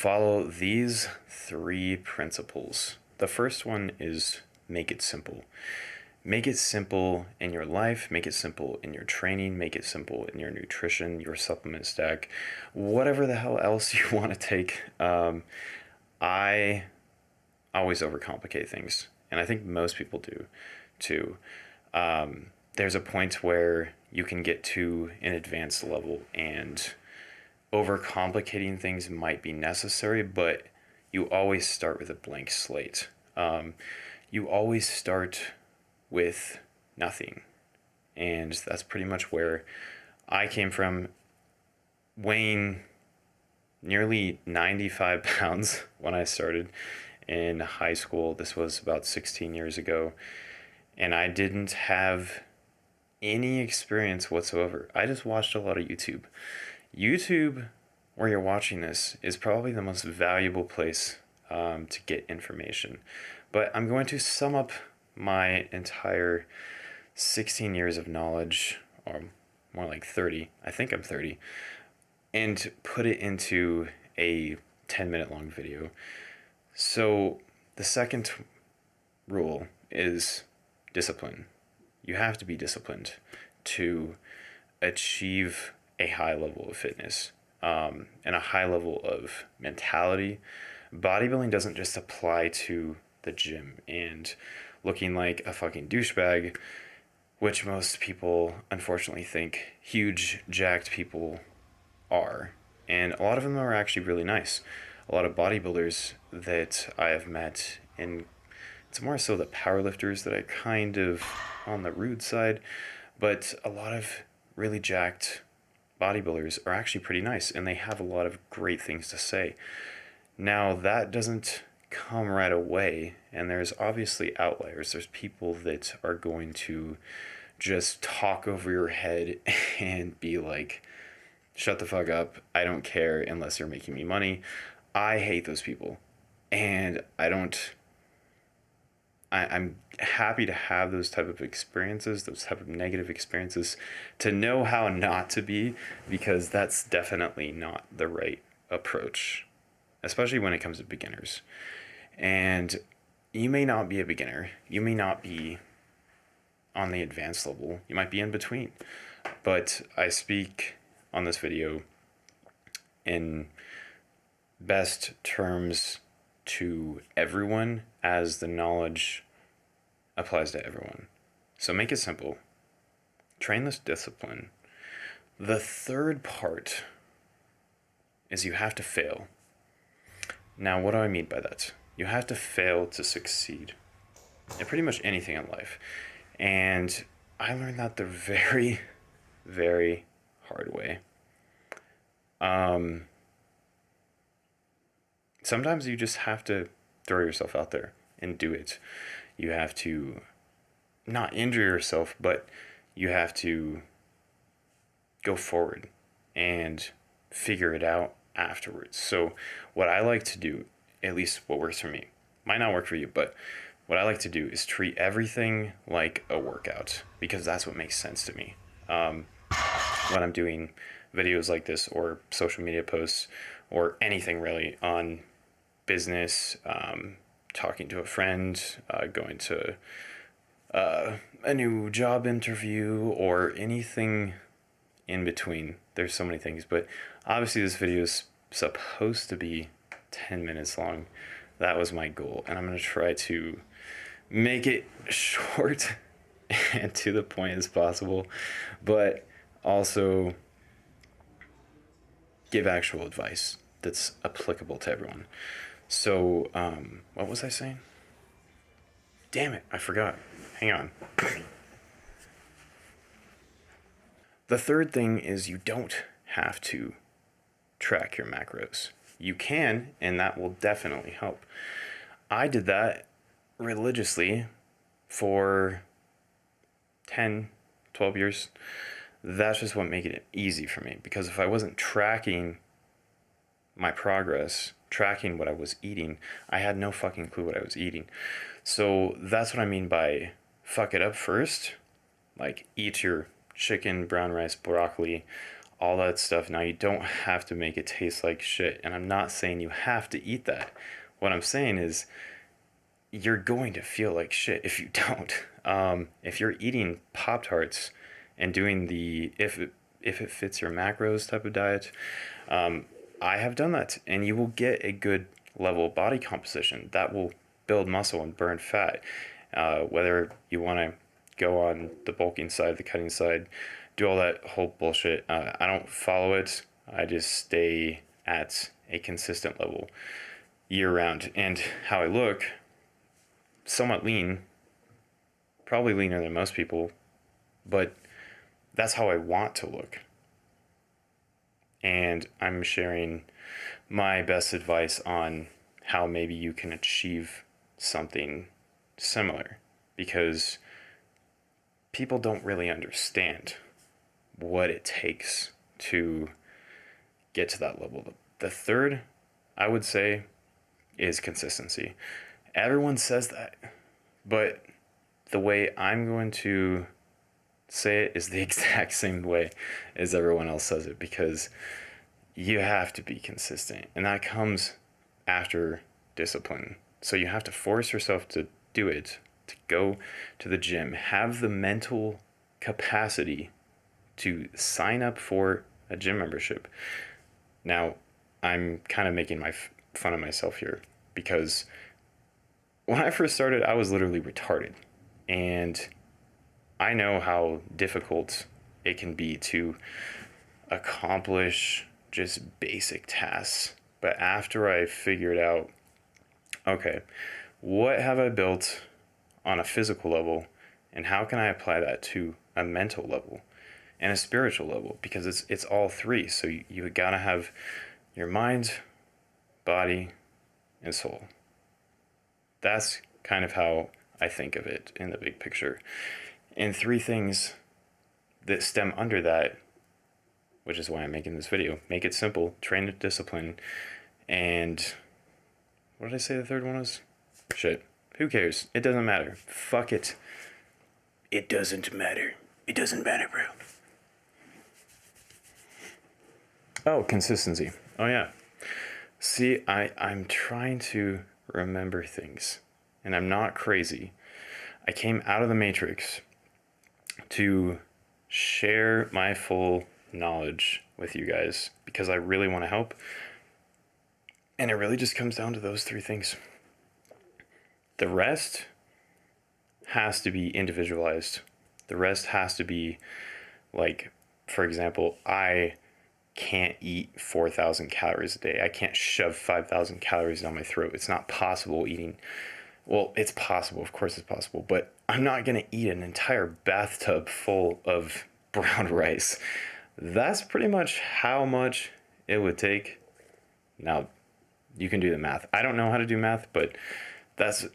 follow these three principles. The first one is make it simple. Make it simple in your life, make it simple in your training, make it simple in your nutrition, your supplement stack, whatever the hell else you want to take. I always overcomplicate things, and I think most people do too. There's a point where you can get to an advanced level, and overcomplicating things might be necessary, but you always start with a blank slate. You always start with nothing. And that's pretty much where I came from, weighing nearly 95 pounds when I started in high school. This was about 16 years ago. And I didn't have any experience whatsoever. I just watched a lot of YouTube. YouTube, where you're watching this, is probably the most valuable place to get information. But I'm going to sum up my entire 16 years of knowledge, or more like 30, I think I'm 30, and put it into a 10-minute long video. So the second rule is discipline. You have to be disciplined to achieve a high level of fitness, and a high level of mentality. Bodybuilding doesn't just apply to the gym and looking like a fucking douchebag, which most people unfortunately think huge, jacked people are. And a lot of them are actually really nice. A lot of bodybuilders that I have met, and it's more so the powerlifters that I kind of on the rude side, but a lot of really jacked bodybuilders are actually pretty nice, and they have a lot of great things to say. Now, that doesn't come right away, and there's obviously outliers. There's people that are going to just talk over your head and be like, shut the fuck up, I don't care unless you're making me money. I hate those people, and I'm happy to have those type of experiences, those type of negative experiences, to know how not to be, because that's definitely not the right approach, especially when it comes to beginners. And you may not be a beginner. You may not be on the advanced level. You might be in between. But I speak on this video in best terms to everyone, as the knowledge applies to everyone. So make it simple. Train this discipline. The third part is you have to fail. Now, what do I mean by that? You have to fail to succeed in pretty much anything in life. And I learned that the very, very hard way. Sometimes you just have to throw yourself out there and do it. You have to not injure yourself, but you have to go forward and figure it out afterwards. So what I like to do, at least what works for me, might not work for you, but what I like to do is treat everything like a workout, because that's what makes sense to me. When I'm doing videos like this, or social media posts, or anything really on business, talking to a friend, going to a new job interview, or anything in between. There's so many things, but obviously this video is supposed to be 10 minutes long. That was my goal, and I'm going to try to make it short and to the point as possible, but also give actual advice that's applicable to everyone. So, what was I saying? Damn it, I forgot. Hang on. The third thing is you don't have to track your macros. You can, and that will definitely help. I did that religiously for 10, 12 years. That's just what made it easy for me, because if I wasn't tracking my progress, tracking what I was eating, I had no fucking clue what I was eating. So that's what I mean by fuck it up first. Like, eat your chicken, brown rice, broccoli, all that stuff. Now, you don't have to make it taste like shit, and I'm not saying you have to eat that. What I'm saying is you're going to feel like shit if you don't. If you're eating Pop Tarts and doing the if it fits your macros type of diet, I have done that, and you will get a good level of body composition that will build muscle and burn fat. Whether you want to go on the bulking side, the cutting side, do all that whole bullshit. I don't follow it. I just stay at a consistent level year round. And how I look, somewhat lean, probably leaner than most people, but that's how I want to look. And I'm sharing my best advice on how maybe you can achieve something similar, because people don't really understand what it takes to get to that level. The third, I would say, is consistency. Everyone says that, but the way I'm going to say it is the exact same way as everyone else says it, because you have to be consistent, and that comes after discipline. So you have to force yourself to do it, to go to the gym, have the mental capacity to sign up for a gym membership. Now, I'm kind of making fun of myself here, because when I first started, I was literally retarded, and I know how difficult it can be to accomplish just basic tasks. But after I figured out, okay, what have I built on a physical level, and how can I apply that to a mental level and a spiritual level? Because it's all three. So you gotta have your mind, body, and soul. That's kind of how I think of it in the big picture. And three things that stem under that, which is why I'm making this video: make it simple, train with discipline, and what did I say the third one was? Shit. Who cares? It doesn't matter. Fuck it. It doesn't matter. It doesn't matter, bro. Oh, consistency. Oh, yeah. See, I'm trying to remember things, and I'm not crazy. I came out of the Matrix to share my full knowledge with you guys because I really want to help. And it really just comes down to those three things. The rest has to be individualized. The rest has to be, like, for example, I can't eat 4,000 calories a day. I can't shove 5,000 calories down my throat. It's not possible eating. Well, it's possible. Of course it's possible. But I'm not going to eat an entire bathtub full of brown rice. That's pretty much how much it would take. Now, you can do the math. I don't know how to do math, but that's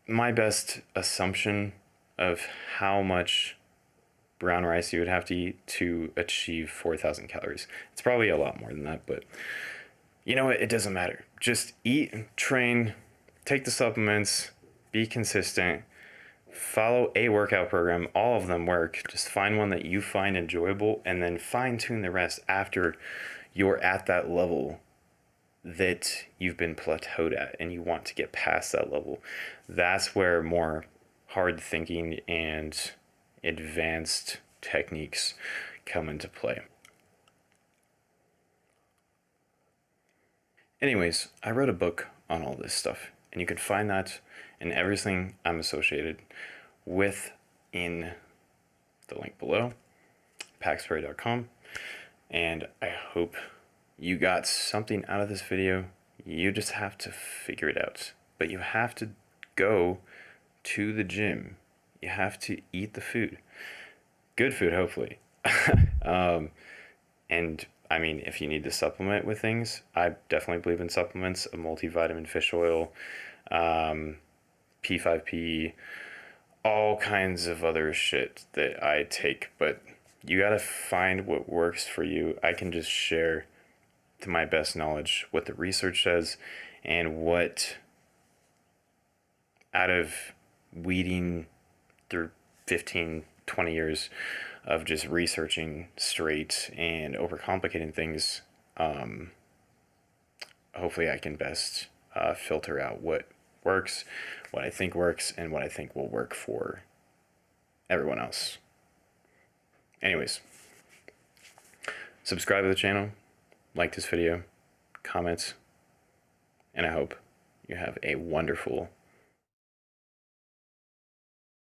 my best assumption of how much brown rice you would have to eat to achieve 4,000 calories. It's probably a lot more than that, but you know what? It doesn't matter. Just eat, train, take the supplements, be consistent, follow a workout program. All of them work. Just find one that you find enjoyable, and then fine tune the rest after you're at that level that you've been plateaued at and you want to get past that level. That's where more hard thinking and advanced techniques come into play. Anyways, I wrote a book on all this stuff, and you can find that and everything I'm associated with in the link below, paxperry.com. And I hope you got something out of this video. You just have to figure it out. But you have to go to the gym. You have to eat the food. Good food, hopefully. And I mean, if you need to supplement with things, I definitely believe in supplements, a multivitamin, fish oil, P5P, all kinds of other shit that I take. But you gotta find what works for you. I can just share, to my best knowledge, what the research says, and what, out of weeding through 15, 20 years of just researching straight and overcomplicating things, hopefully I can best filter out what works, what I think works, and what I think will work for everyone else. Anyways, subscribe to the channel, like this video, comment, and I hope you have a wonderful